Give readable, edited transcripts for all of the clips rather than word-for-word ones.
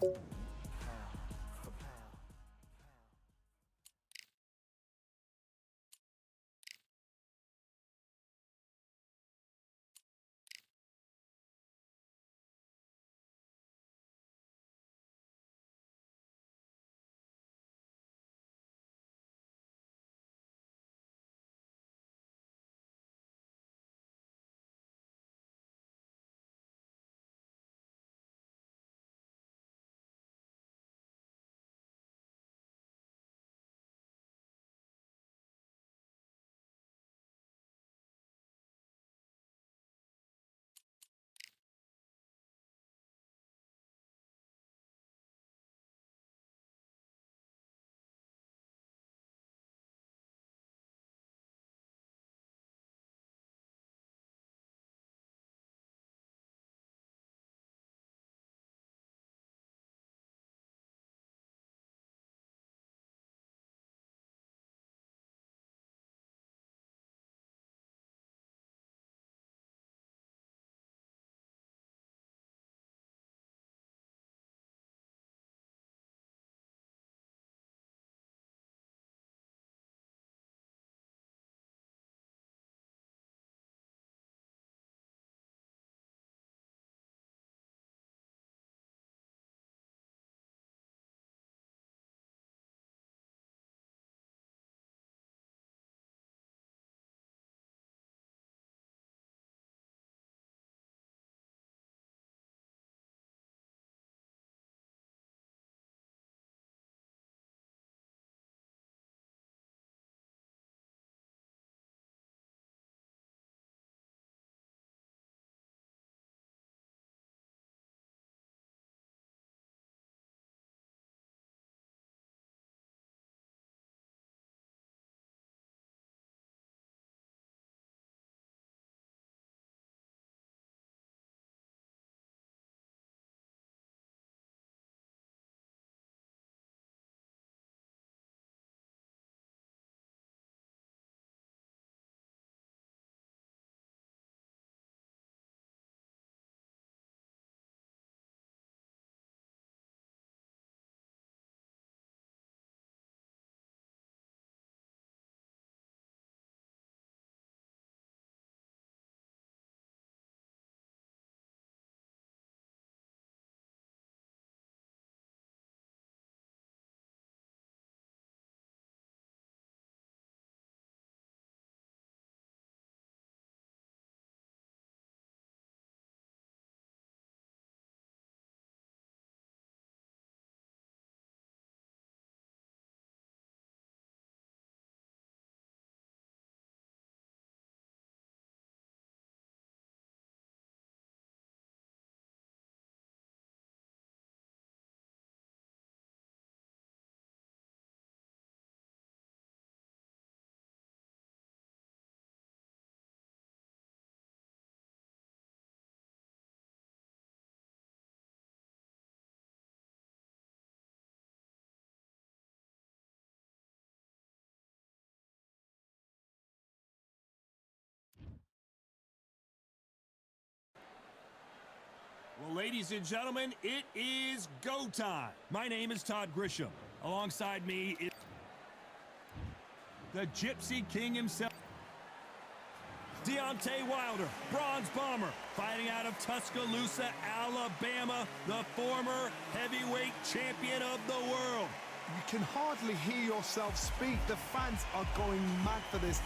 Well, ladies and gentlemen, it is go time. My name is Todd Grisham. Alongside me is the Gypsy King himself, Deontay Wilder, Bronze Bomber, fighting out of Tuscaloosa, Alabama, the former heavyweight champion of the world. You can hardly hear yourself speak. The fans are going mad for this.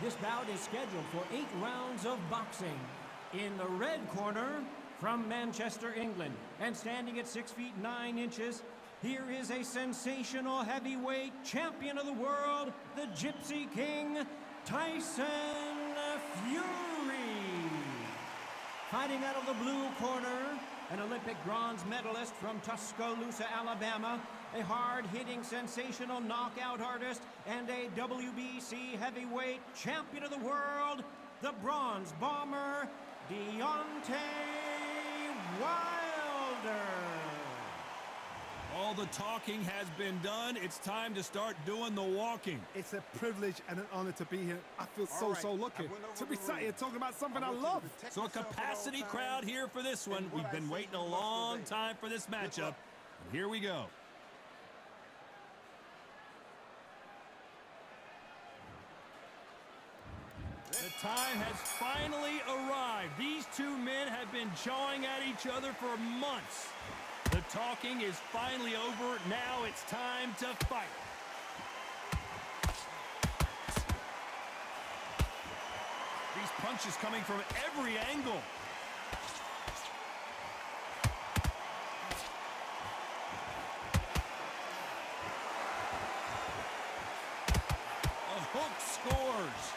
This bout is scheduled for 8 rounds of boxing. In the red corner, from Manchester, England, and standing at 6 feet 9 inches, here is a sensational heavyweight champion of the world, the Gypsy King, Tyson Fury. Fighting out of the blue corner, an Olympic bronze medalist from Tuscaloosa, Alabama, a hard-hitting, sensational knockout artist, and a WBC heavyweight champion of the world, the Bronze Bomber, Deontay Wilder. All the talking has been done. It's time to start doing the walking. It's a privilege and an honor to be here. I feel so lucky to be sat here talking about something I love. So a capacity crowd here for this one. We've been waiting a long time for this matchup. And here we go. The time has finally arrived. These two men have been jawing at each other for months. The talking is finally over. Now it's time to fight. These punches coming from every angle. A hook scores.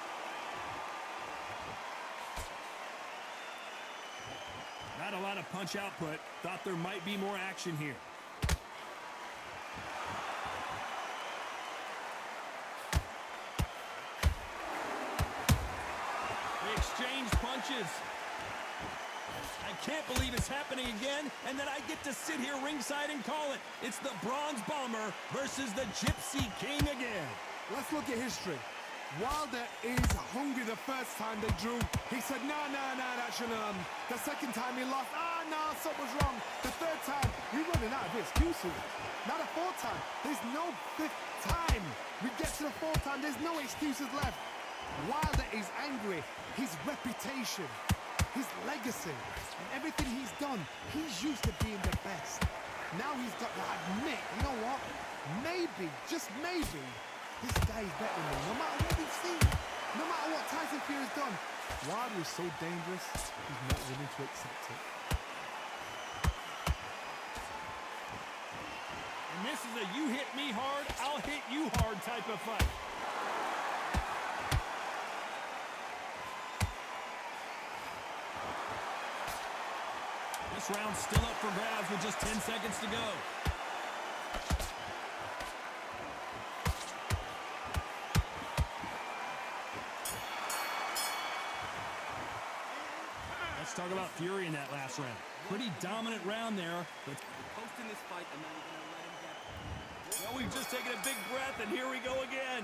Not a lot of punch output. Thought there might be more action here. They exchange punches. I can't believe it's happening again, and then I get to sit here ringside and call it. It's the Bronze Bomber versus the Gypsy King again. Let's look at history. Wilder is hungry the first time they drew. He said, no, that shouldn't The second time he lost, no, something's wrong. The third time, you're running out of excuses. Now the fourth time, there's no fifth time. We get to the fourth time, there's no excuses left. Wilder is angry. His reputation, his legacy, and everything he's done, he's used to being the best. Now he's got to admit, you know what? Maybe, just maybe, this guy is better than me, no matter what we've seen, no matter what Tyson Fury's done. Wilder is so dangerous, he's not willing to accept it. And this is a you hit me hard, I'll hit you hard type of fight. This round's still up for grabs with just 10 seconds to go. Let's talk about Fury in that last round. Pretty dominant round there, but Posting this fight, and now you're gonna let him get. well, we've just taken a big breath, and here we go again.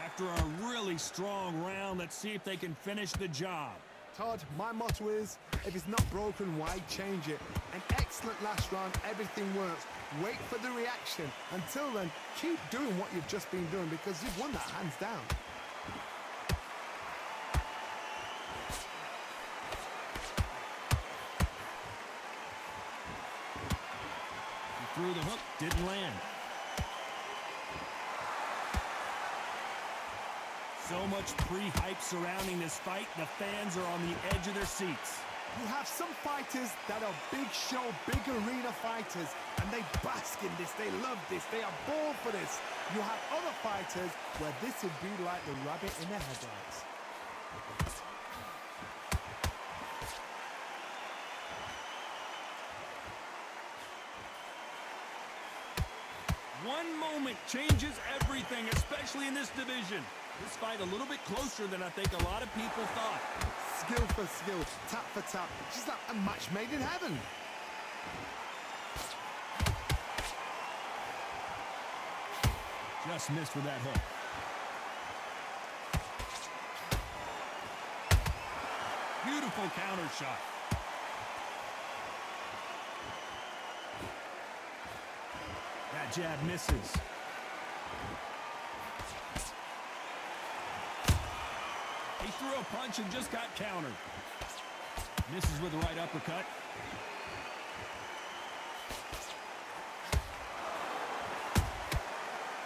After a really strong round, let's see if they can finish the job. Todd, my motto is, if it's not broken, why change it? An excellent last round, everything works. Wait for the reaction. Until then, keep doing what you've just been doing because you've won that hands down. He threw the hook, didn't land. So much pre-hype surrounding this fight, the fans are on the edge of their seats. You have some fighters that are big show, big arena fighters, and they bask in this, they love this, they are born for this. You have other fighters where this would be like the rabbit in the headlights. One moment changes everything, especially in this division. This fight a little bit closer than I think a lot of people thought. Skill for skill, tap for tap, just like a match made in heaven. Just missed with that hook. Beautiful counter shot. That jab misses. He threw a punch and just got countered. Misses with the right uppercut.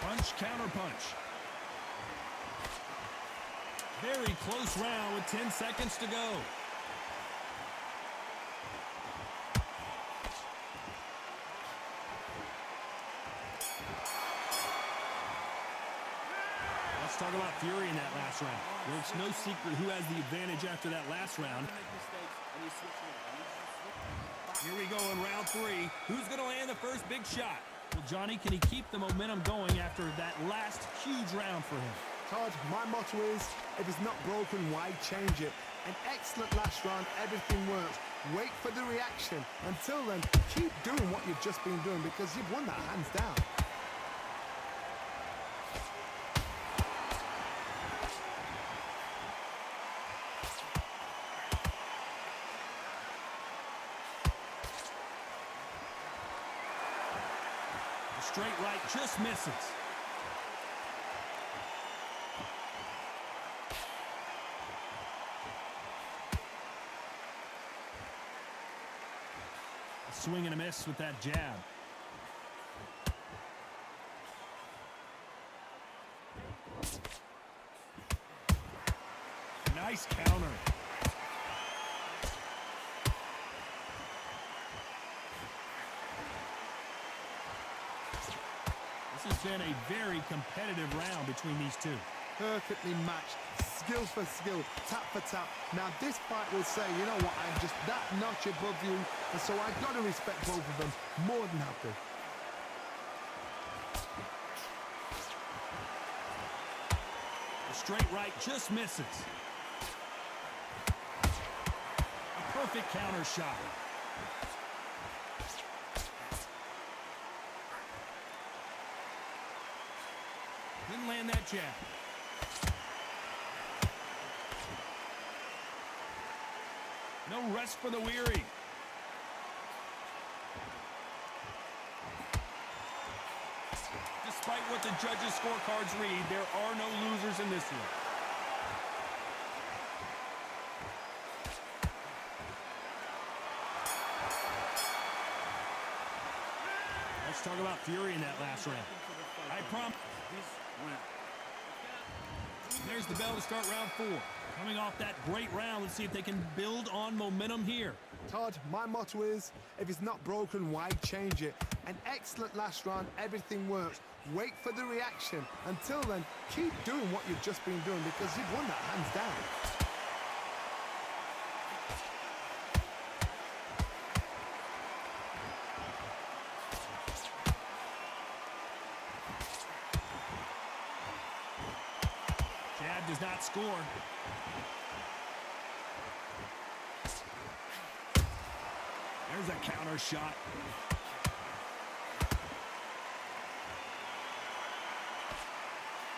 Punch, counter punch. Very close round with 10 seconds to go. Let's talk about Fury in that last round. Well, it's no secret who has the advantage after that last round. Here we go in round 3. Who's going to land the first big shot? Well, Johnny, can he keep the momentum going after that last huge round for him? Todd, my motto is, if it's not broken, why change it? An excellent last round, everything works. Wait for the reaction. Until then, keep doing what you've just been doing because you've won that hands down. The straight right just misses. Swing and a miss with that jab. Nice counter. This has been a very competitive round between these two. Perfectly matched, skill for skill, tap for tap. Now this fight will say, you know what, I'm just that notch above you, and so I've got to respect both of them more than happy. The straight right just misses. A perfect counter shot. Didn't land that jab. No rest for the weary. Despite what the judges' scorecards read, there are no losers in this one. Let's talk about fury in that last round. I promise. There's the bell to start round 4. Coming off that great round, let's see if they can build on momentum here. Todd, my motto is, if it's not broken, why change it? An excellent last round, everything works. Wait for the reaction. Until then, keep doing what you've just been doing because you've won that hands down. Jab does not score. There's a counter shot.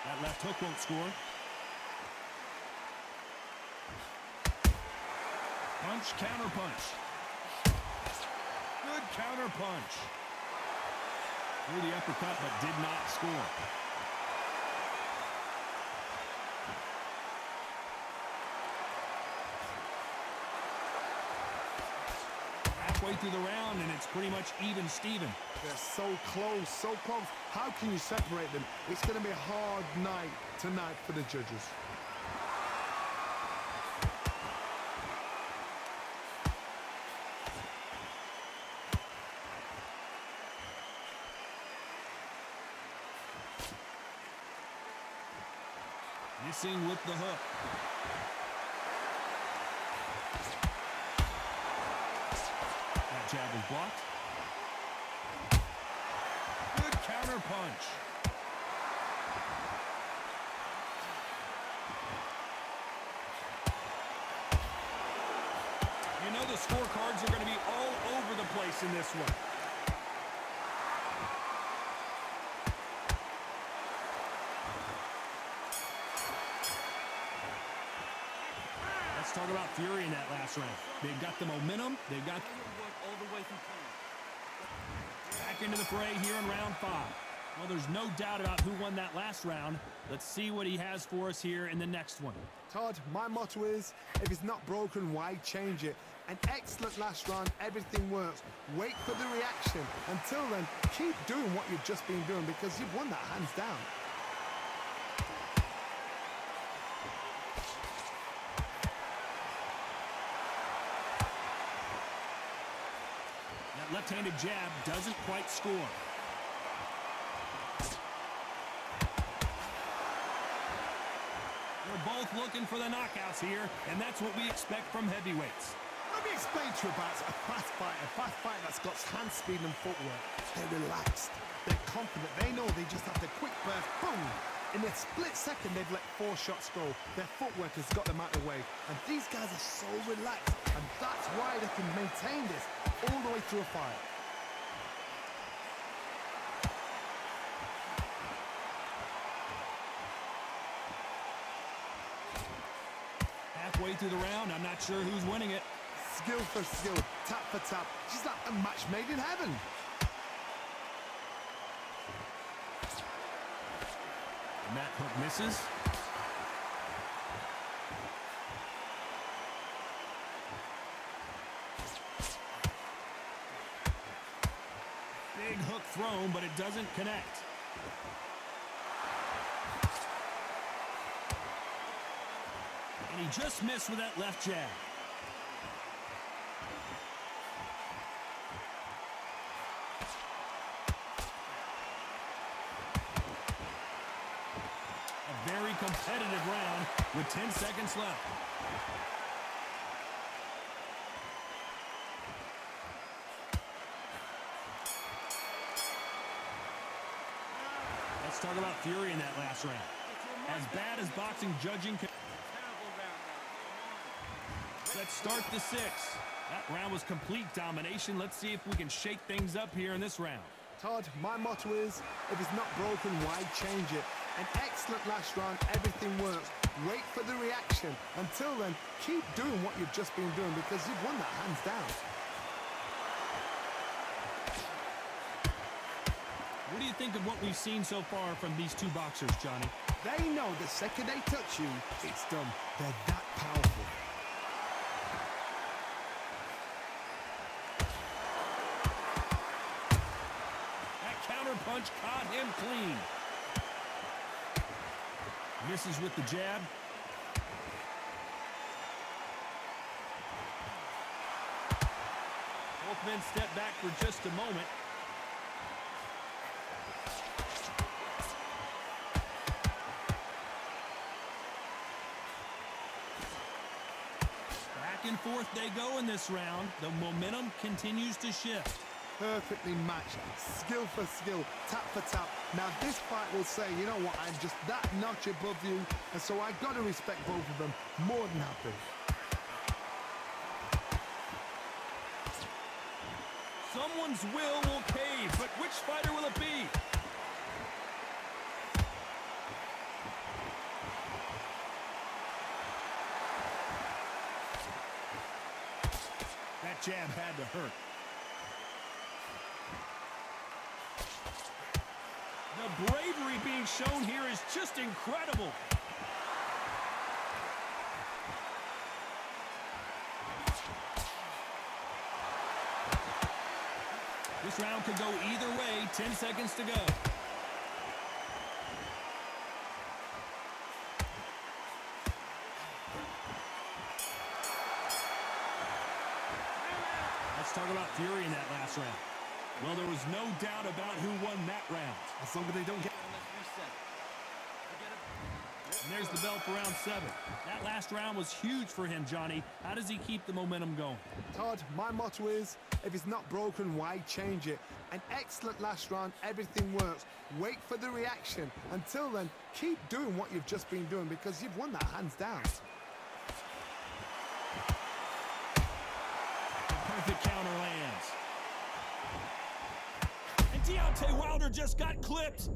That left hook won't score. Punch, counter punch. Good counter punch. Threw the uppercut but did not score. Halfway through the round, and it's pretty much even Steven. They're so close, so close. How can you separate them? It's going to be a hard night tonight for the judges. Missing with the hook. That jab is blocked. Good counter punch. You know the scorecards are going to be all over the place in this one. Let's talk about fury in that last round. They've got the momentum. They've got all the way through time. back into the fray here in round 5. Well, there's no doubt about who won that last round. Let's see what he has for us here in the next one. Todd, my motto is, if it's not broken, why change it? An excellent last round, everything works. Wait for the reaction. Until then, keep doing what you've just been doing because you've won that hands down. That left-handed jab doesn't quite score. They're both looking for the knockouts here, and that's what we expect from heavyweights. Let me explain to you about a fast fight that's got hand speed and footwork. They're relaxed, they're confident, they know they just have the quick burst, boom, In a split second, they've let 4 shots go. Their footwork has got them out of the way. And these guys are so relaxed. And that's why they can maintain this all the way through a fight. Halfway through the round, I'm not sure who's winning it. Skill for skill, tap for tap. Just like a match made in heaven. And that hook misses. Big hook thrown, but it doesn't connect. And he just missed with that left jab. A very competitive round with 10 seconds left. Let's talk about fury in that last round. As bad as boxing judging can... Let's start the 6th. That round was complete domination. Let's see if we can shake things up here in this round. Todd, my motto is, if it's not broken, why change it? An excellent last round, everything works. Wait for the reaction. Until then, keep doing what you've just been doing because you've won that hands down. What do you think of what we've seen so far from these two boxers, Johnny? They know the second they touch you, it's done. They're that powerful. Punch caught him clean. Misses with the jab. Both men step back for just a moment. Back and forth they go in this round. The momentum continues to shift. Perfectly matched, skill for skill, tap for tap. Now this fight will say, you know what, I'm just that notch above you, and so I got to respect both of them more than happy. Someone's will cave, but which fighter will it be? That jab had to hurt. The bravery being shown here is just incredible. This round could go either way. 10 seconds to go. Let's talk about fury in that last round. Well, there was no doubt about who won that round. As long as they don't get... And there's the bell for round 7. That last round was huge for him, Johnny. How does he keep the momentum going? Todd, my motto is, if it's not broken, why change it? An excellent last round, everything works. Wait for the reaction. Until then, keep doing what you've just been doing because you've won that hands down. The perfect counter lands. And Deontay Wilder just got clipped.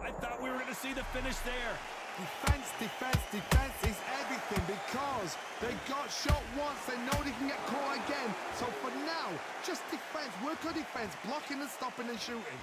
I thought we were going to see the finish there. Defense, defense, defense is everything because they got shot once. They know they can get caught again. So for now, just defense, work on defense, blocking and stopping and shooting.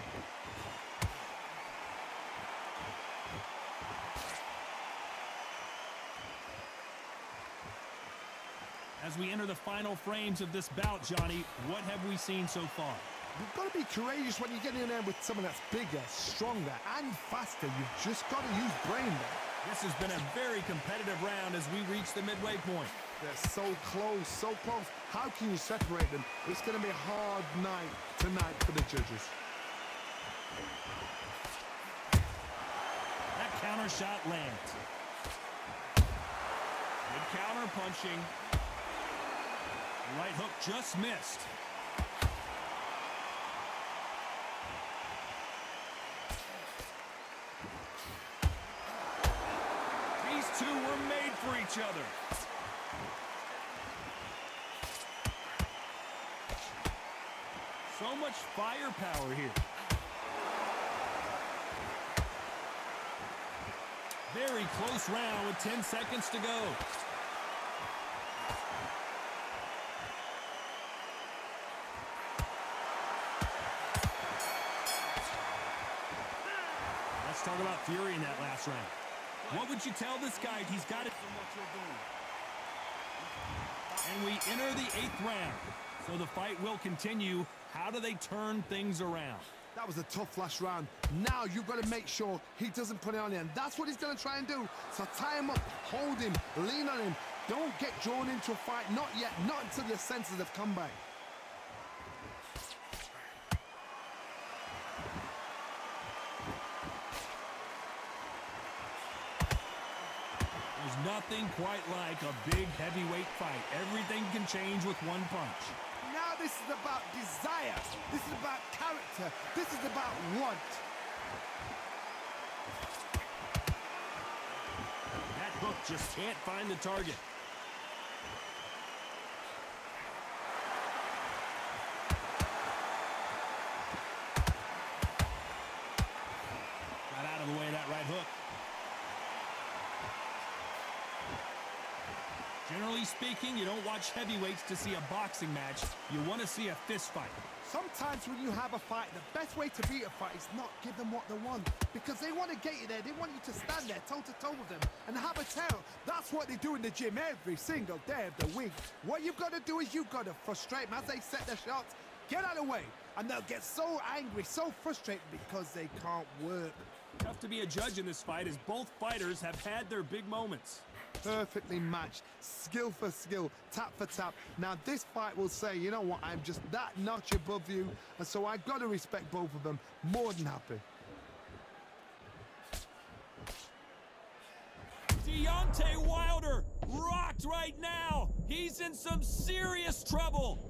As we enter the final frames of this bout, Johnny, what have we seen so far? You've got to be courageous when you get in there with someone that's bigger, stronger, and faster. You've just got to use brain there. This has been a very competitive round as we reach the midway point. They're so close, so close. How can you separate them? It's going to be a hard night tonight for the judges. That counter shot lands. Good counter punching. Right hook just missed. for each other. So much firepower here. Very close round with 10 seconds to go. Let's talk about fury in that last round. What would you tell this guy? He's got it. And we enter the 8th round. So the fight will continue. How do they turn things around? That was a tough last round. Now you've got to make sure he doesn't put it on you. And that's what he's going to try and do. So tie him up, hold him, lean on him. Don't get drawn into a fight. Not yet. Not until your senses have come back. There's nothing quite like a big heavyweight fight. Everything can change with one punch. Now this is about desire. This is about character. This is about want. That hook just can't find the target. Got out of the way of that right hook. Generally speaking, you don't watch heavyweights to see a boxing match. You want to see a fist fight. Sometimes when you have a fight, the best way to beat a fight is not give them what they want. Because they want to get you there. They want you to stand there toe-to-toe with them and have a tail. That's what they do in the gym every single day of the week. What you've got to do is you've got to frustrate them as they set their shots. Get out of the way. And they'll get so angry, so frustrated because they can't work. Tough to be a judge in this fight as both fighters have had their big moments. Perfectly matched, skill for skill, tap for tap. Now this fight will say, you know what, I'm just that notch above you, and so I've got to respect both of them. More than happy. Deontay Wilder rocked right now. He's in some serious trouble.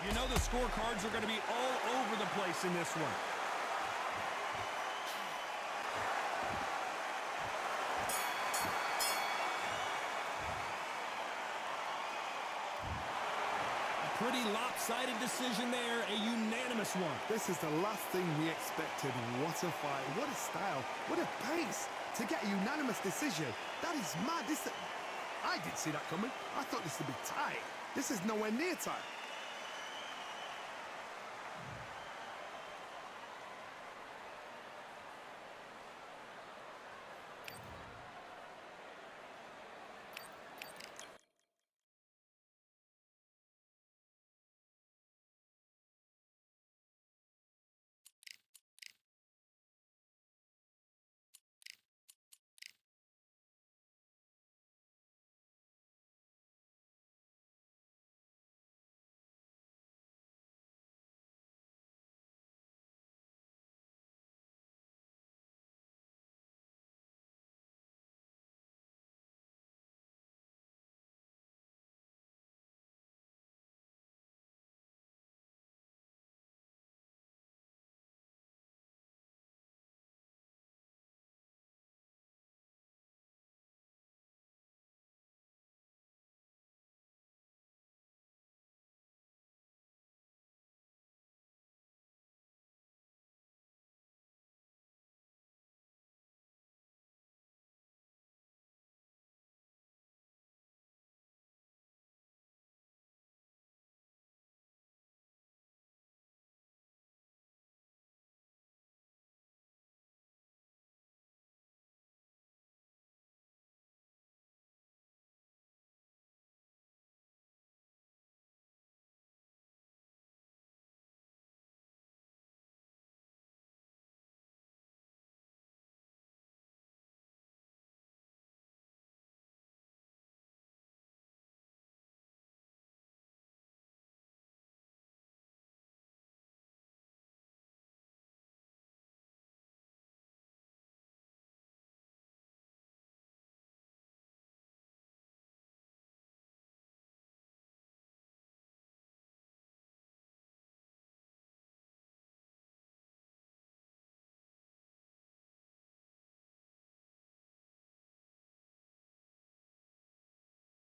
You know the scorecards are going to be all over the place in this one. Pretty lopsided decision there, a unanimous one. This is the last thing we expected. What a fight, what a style, what a pace to get a unanimous decision. That is mad. I didn't see that coming. I thought this would be tight. This is nowhere near tight.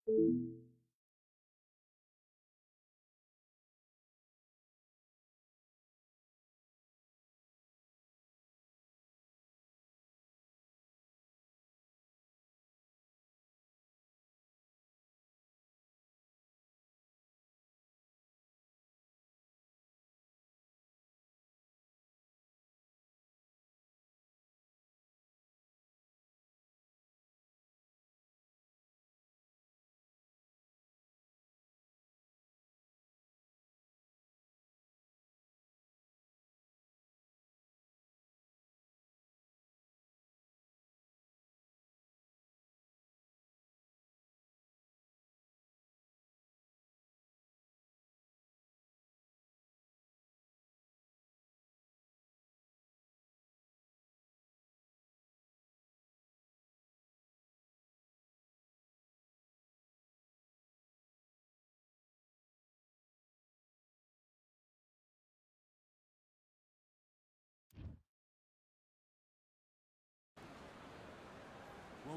Well,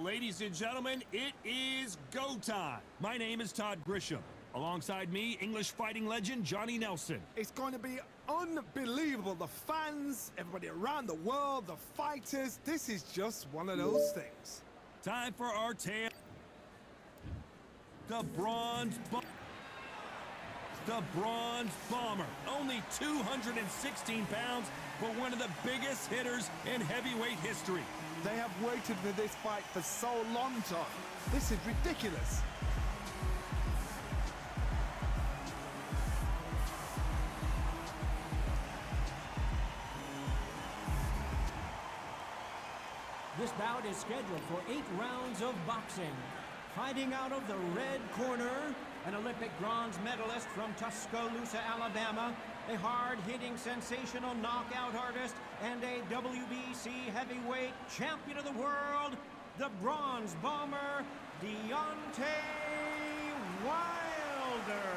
ladies and gentlemen, it is go time. My name is Todd Grisham. Alongside me, English fighting legend Johnny Nelson. It's going to be unbelievable. The fans, everybody around the world, the fighters. This is just one of those things. Time for our tale. The Bronze Bomber. Only 216 pounds, but one of the biggest hitters in heavyweight history. They have waited for this fight for so long, Tom. This is ridiculous. This bout is scheduled for 8 rounds of boxing. Fighting out of the red corner, an Olympic bronze medalist from Tuscaloosa, Alabama, a hard-hitting, sensational knockout artist, and a WBC heavyweight champion of the world, the Bronze Bomber, Deontay Wilder.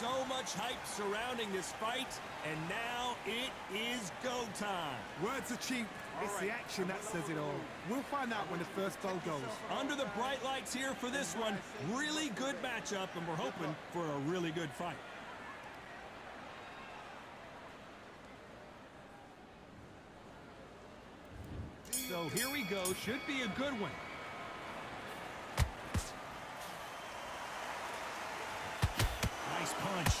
So much hype surrounding this fight, and now it is go time. Words are cheap. It's the action that says it all. We'll find out when the first bell goes. Under the bright lights here for this one, really good matchup, and we're hoping for a really good fight. So here we go, should be a good one. Nice punch.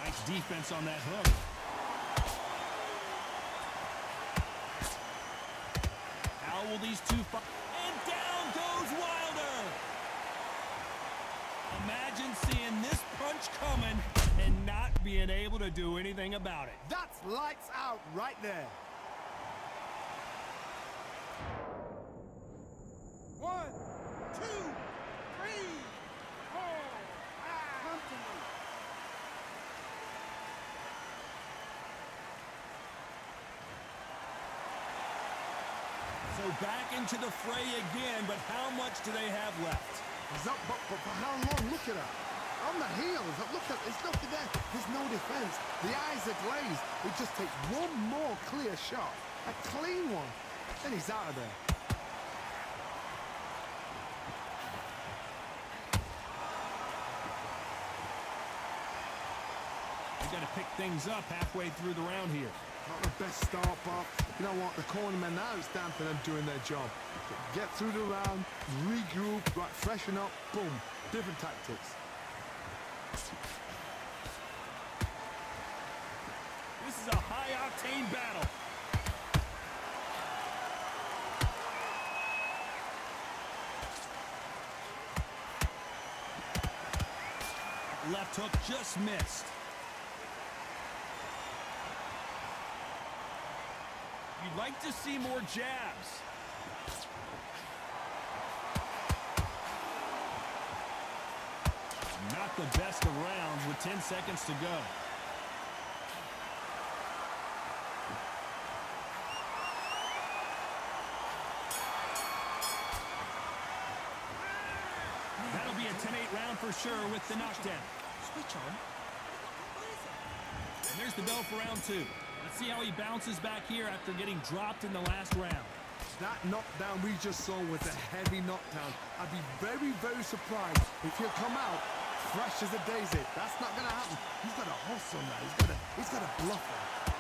Nice defense on that hook. How will these two fight? And down goes Wilder! Imagine seeing this punch coming and not being able to do anything about it. That's lights out right there. 1, 2, 3, 4, 5. Come to me. So back into the fray again, but how much do they have left? He's up, but for how long? Look at that. On the heels, look at, there's nothing there. There's no defense. The eyes are glazed. It just takes one more clear shot. A clean one. Then he's out of there. They got to pick things up halfway through the round here. Not the best start, but you know what? The cornermen now, it's down to them doing their job. Get through the round, regroup, right, freshen up, boom. Different tactics. This is a high-octane battle. Left hook just missed. You'd like to see more jabs. Not the best of rounds with 10 seconds to go. That'll be a 10-8 round for sure with the knockdown. Switch on. And there's There's the bell for round 2. Let's see how he bounces back here after getting dropped in the last round. That knockdown we just saw was a heavy knockdown. I'd be very, very surprised if he'll come out fresh as a daisy. That's not going to happen. He's got a hustle on that. He's got a bluff on.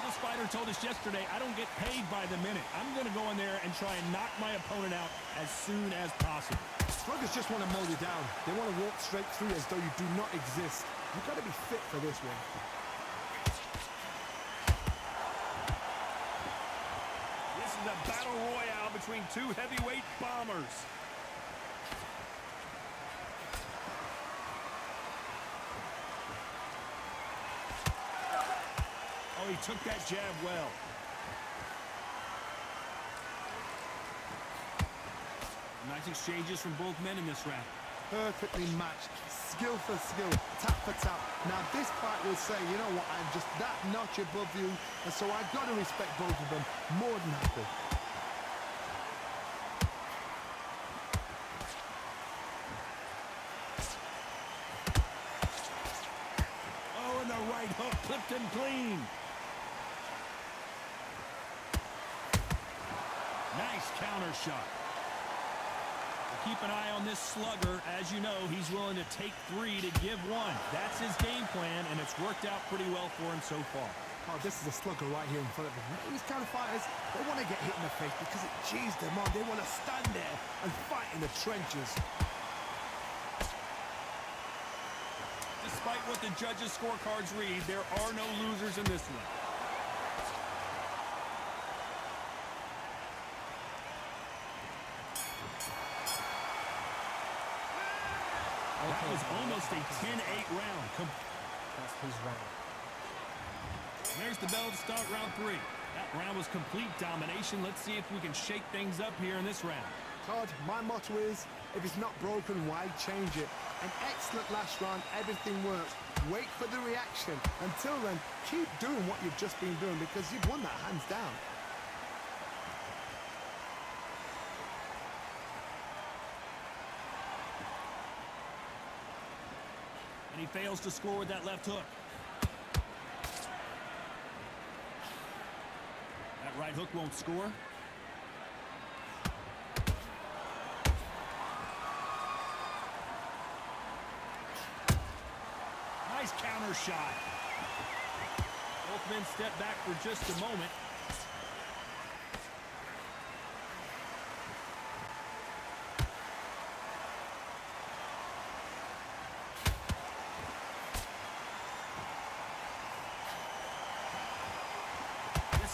This fighter told us yesterday, I don't get paid by the minute. I'm going to go in there and try and knock my opponent out as soon as possible. Sluggers just want to mow you down. They want to walk straight through as though you do not exist. You've got to be fit for this one. This is a battle royale between two heavyweight bombers. Oh, he took that jab well. Nice exchanges from both men in this round. Perfectly matched, skill for skill, tap for tap. Now this fight will say, you know what, I'm just that notch above you, and so I've got to respect both of them more than happy. Oh, and the right hook clipped him clean. Nice counter shot. Keep an eye on this slugger. As you know, he's willing to take 3 to give 1. That's his game plan, and it's worked out pretty well for him so far. Oh, this is a slugger right here in front of him. These kind of fighters, they want to get hit in the face because it cheers them on. They want to stand there and fight in the trenches. Despite what the judges' scorecards read, there are no losers in this one. That was almost a 10-8 round. That's his round. There's the bell to start round 3. That round was complete domination. Let's see if we can shake things up here in this round. Todd, my motto is, if it's not broken, why change it? An excellent last round, everything works. Wait for the reaction. Until then, keep doing what you've just been doing because you've won that hands down. And he fails to score with that left hook. That right hook won't score. Nice counter shot. Both men step back for just a moment.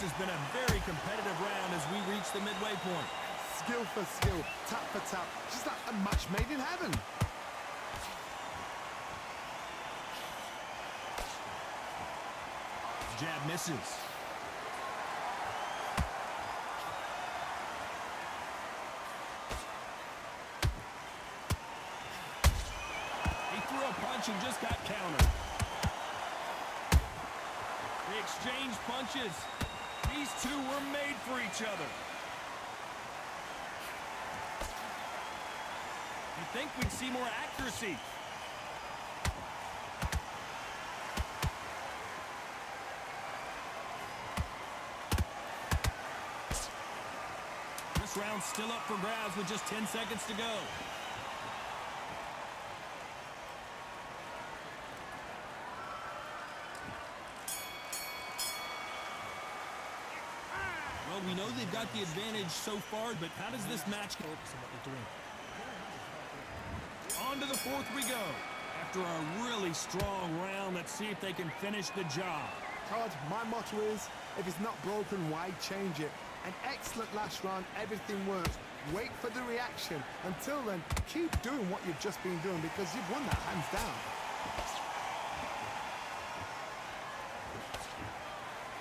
This has been a very competitive round as we reach the midway point. Skill for skill, tap for tap. Just like a match made in heaven. Jab misses. He threw a punch and just got countered. They exchanged punches. These two were made for each other. You'd think we'd see more accuracy. This round's still up for grabs with just 10 seconds to go. Well, we know they've got the advantage so far, but how does this match go? On to the 4th we go. After a really strong round, let's see if they can finish the job. Todd, my motto is, if it's not broken, why change it? An excellent last round, everything works. Wait for the reaction. Until then, keep doing what you've just been doing because you've won that hands down.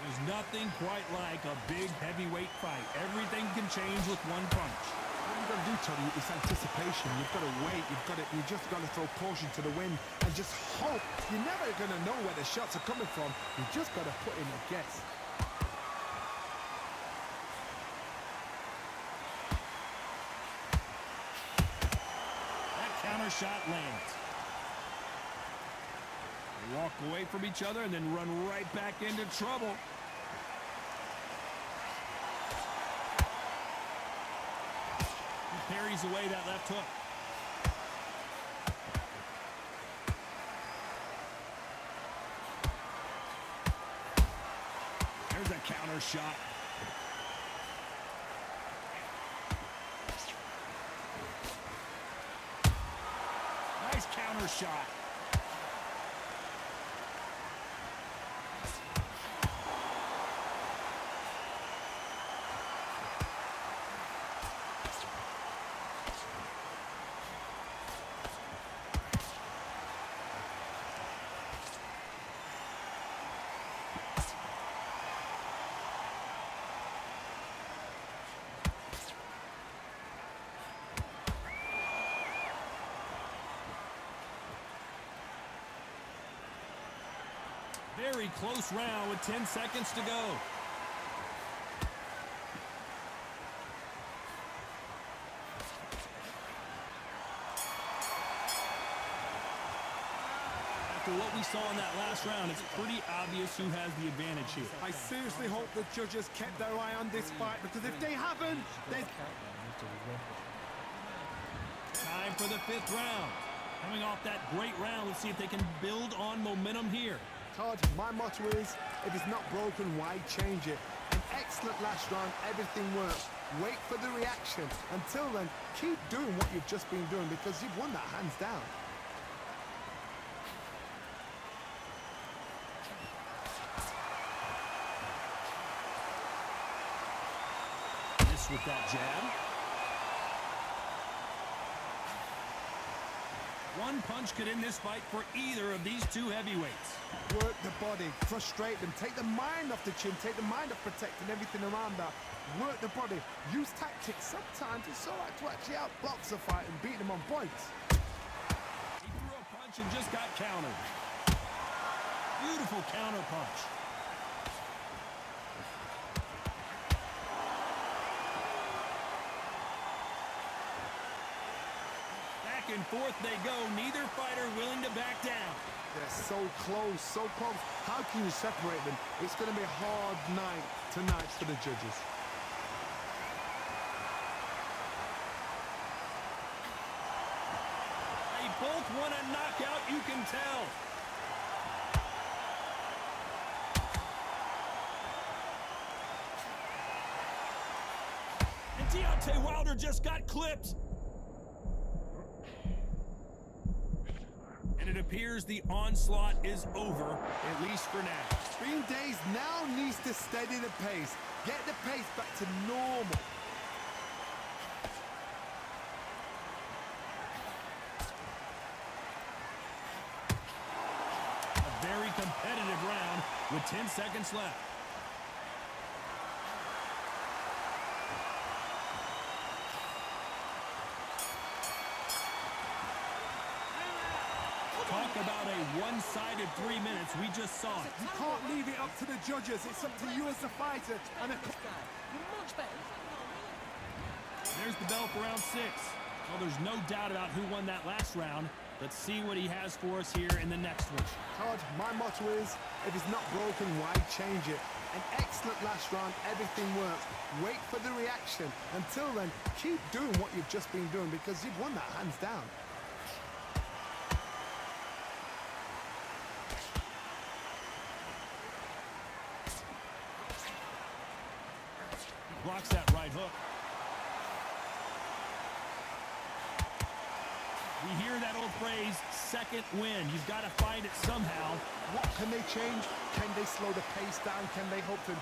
There's nothing quite like a big heavyweight fight. Everything can change with one punch. What you've got to do, Toddy, is anticipation. You've got to wait. You just got to throw caution to the wind and just hope. You're never going to know where the shots are coming from. You just got to put in a guess. shot lands. They walk away from each other and then run right back into trouble. He parries away that left hook. There's a counter shot. Nice counter shot. Very close round with 10 seconds to go. After what we saw in that last round, it's pretty obvious who has the advantage here. I seriously hope the judges kept their eye on this fight, because if they haven't, there's... Time for the 5th round. Coming off that great round, let's see if they can build on momentum here. Todd, my motto is, if it's not broken, why change it? An excellent last round, everything works. Wait for the reaction. Until then, keep doing what you've just been doing, because you've won that hands down. Miss with that jab. One punch could end this fight for either of these two heavyweights. Work the body, frustrate them, take the mind off the chin, take the mind off protecting everything around that. Work the body, use tactics. Sometimes it's all right to actually outbox a fight and beat them on points. He threw a punch and just got countered. Beautiful counter punch. Back and forth they go, neither fighter willing to back down. They're so close, so close. How can you separate them? It's going to be a hard night tonight for the judges. They both want a knockout, you can tell. And Deontay Wilder just got clipped. And it appears the onslaught is over, at least for now. Green Days now needs to steady the pace. Get the pace back to normal. A very competitive round with 10 seconds left. Talk about a one-sided 3 minutes. We just saw it. You can't leave it up to the judges. It's up to you as the fighter. And There's the bell for round 6. Well, there's no doubt about who won that last round. Let's see what he has for us here in the next one. Todd, my motto is, if it's not broken, why change it? An excellent last round, everything works. Wait for the reaction. Until then, keep doing what you've just been doing, because you've won that hands down. Blocks that right hook. We hear that old phrase, second win. You've got to find it somehow. What can they change? Can they slow the pace down? Can they hope to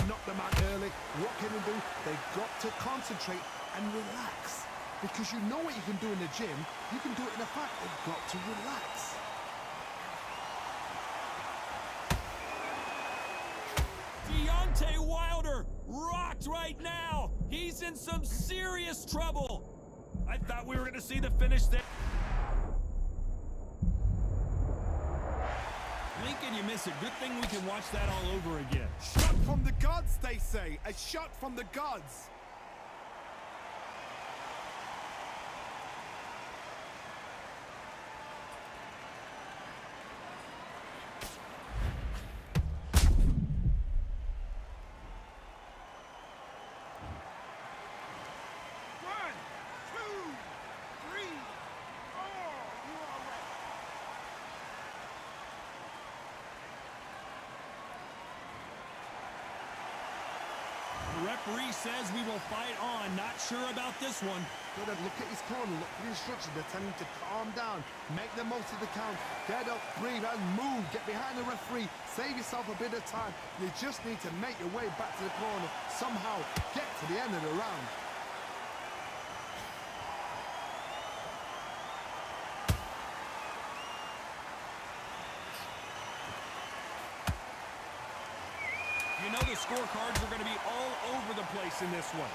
knock them out early? What can they do? They've got to concentrate and relax. Because you know what you can do in the gym. You can do it in a fight. They've got to relax. Deontay Wilder rocked right now. He's in some serious trouble. I thought we were going to see the finish there. Blink and you miss it. Good thing we can watch that all over again. Shot from the gods, they say. A shot from the gods. referee says we will fight on. Not sure about this one. Gotta look at his corner, look for the instructions. They're telling him to calm down, make the most of the count, get up, breathe, and move. Get behind the referee, save yourself a bit of time. You just need to make your way back to the corner, somehow get to the end of the round. You know the scorecards are going to be all over the place in this one.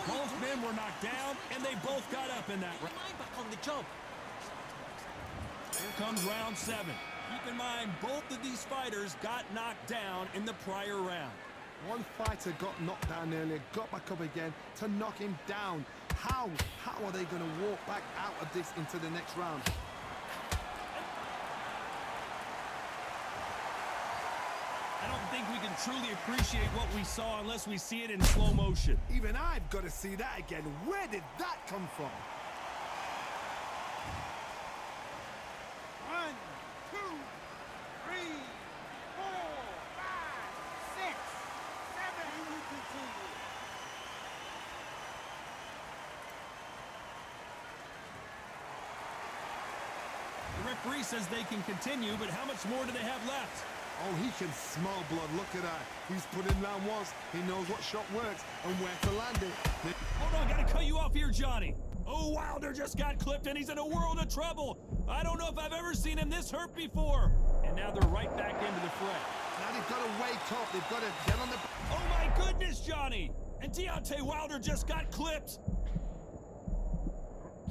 Both men were knocked down, and they both got up in that round. Back on the job. Here comes round 7. Keep in mind, both of these fighters got knocked down in the prior round. One fighter got knocked down earlier, got back up again to knock him down. How are they going to walk back out of this into the next round? I don't think we can truly appreciate what we saw unless we see it in slow motion. Even I've got to see that again. Where did that come from? 1, 2, 3, 4, 5, 6, 7, and we continue. The referee says they can continue, but how much more do they have left? Oh, he can smell blood. Look at that. He's put in round once. He knows what shot works and where to land it. Hold on, gotta cut you off here, Johnny. Oh, Wilder just got clipped, and he's in a world of trouble. I don't know if I've ever seen him this hurt before. And now they're right back into the fray. Now they've got to wake up. They've got to get on the... Oh, my goodness, Johnny. And Deontay Wilder just got clipped.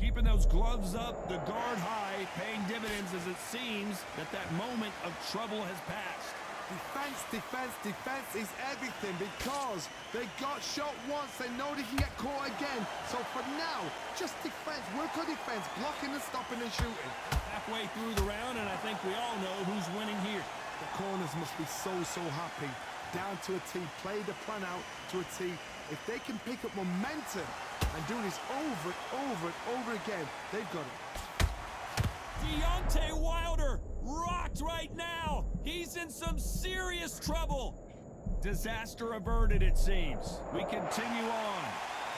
Keeping those gloves up, the guard high, paying dividends as it seems that moment of trouble has passed. Defense, defense, defense is everything because they got shot once. They know they can get caught again. So for now, just defense. Work on defense, blocking and stopping and shooting. Halfway through the round, and I think we all know who's winning here. The corners must be so happy. Down to a T, play the plan out to a T. If they can pick up momentum and do this over and over and over again, they've got it. Deontay Wilder rocked right now. He's in some serious trouble. Disaster averted, it seems. We continue on.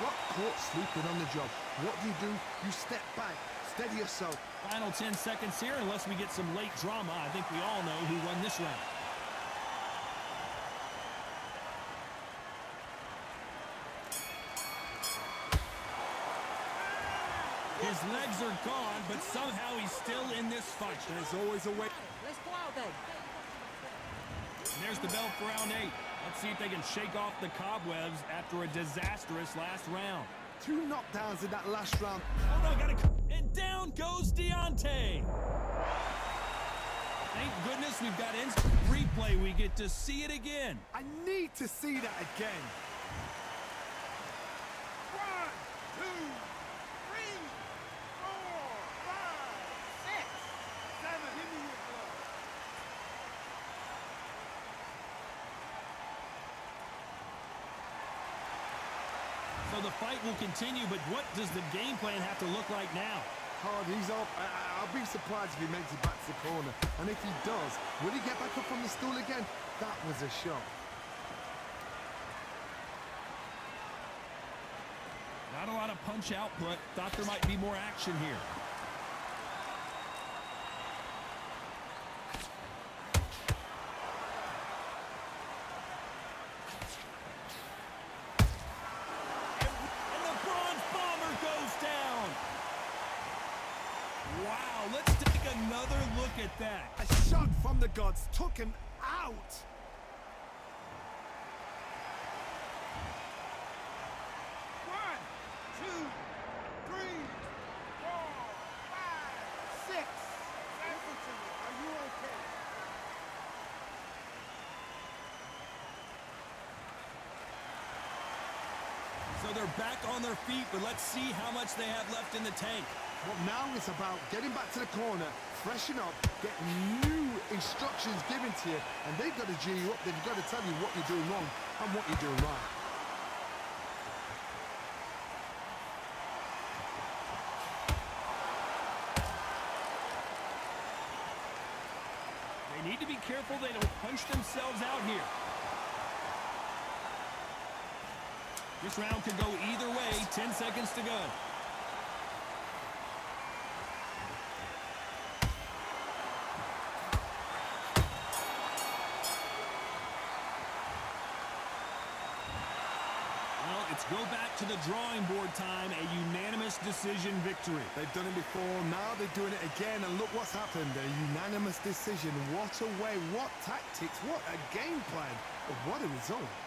Got caught sleeping on the job. What do? You step back, steady yourself. Final 10 seconds here, unless we get some late drama. I think we all know who won this round. His legs are gone, but somehow he's still in this fight. There's always a way. Let's go out then. There's the bell for round 8. Let's see if they can shake off the cobwebs after a disastrous last round. 2 knockdowns in that last round. Hold on, and down goes Deontay. Thank goodness we've got instant replay. We get to see it again. I need to see that again. 1, 2, 3, 4, 5, 6, 7. Give me your glove. So the fight will continue, but what does the game plan have to look like now? Hard, he's up. I'll be surprised if he makes it back to the corner. And if he does, will he get back up from the stool again? That was a shot. Not a lot of punch output. Thought there might be more action here. And the Bronze Bomber goes down. Wow, let's take another look at that. A shot from the gods took him out. One, 2, 3, 4, 5, 6. Listen to me. Are you okay? So they're back on their feet, but let's see how much they have left in the tank. But now it's about getting back to the corner, freshen up, get new instructions given to you, and they've got to G you up. They've got to tell you what you're doing wrong and what you're doing right. careful they don't punch themselves out here. This round could go either way. 10 seconds to go. Well, it's go back to the drawing board time. A unanimous decision victory. They've done it before, now they're doing it again, and look what's happened. A unanimous decision. What a way, what tactics, what a game plan. But what a result.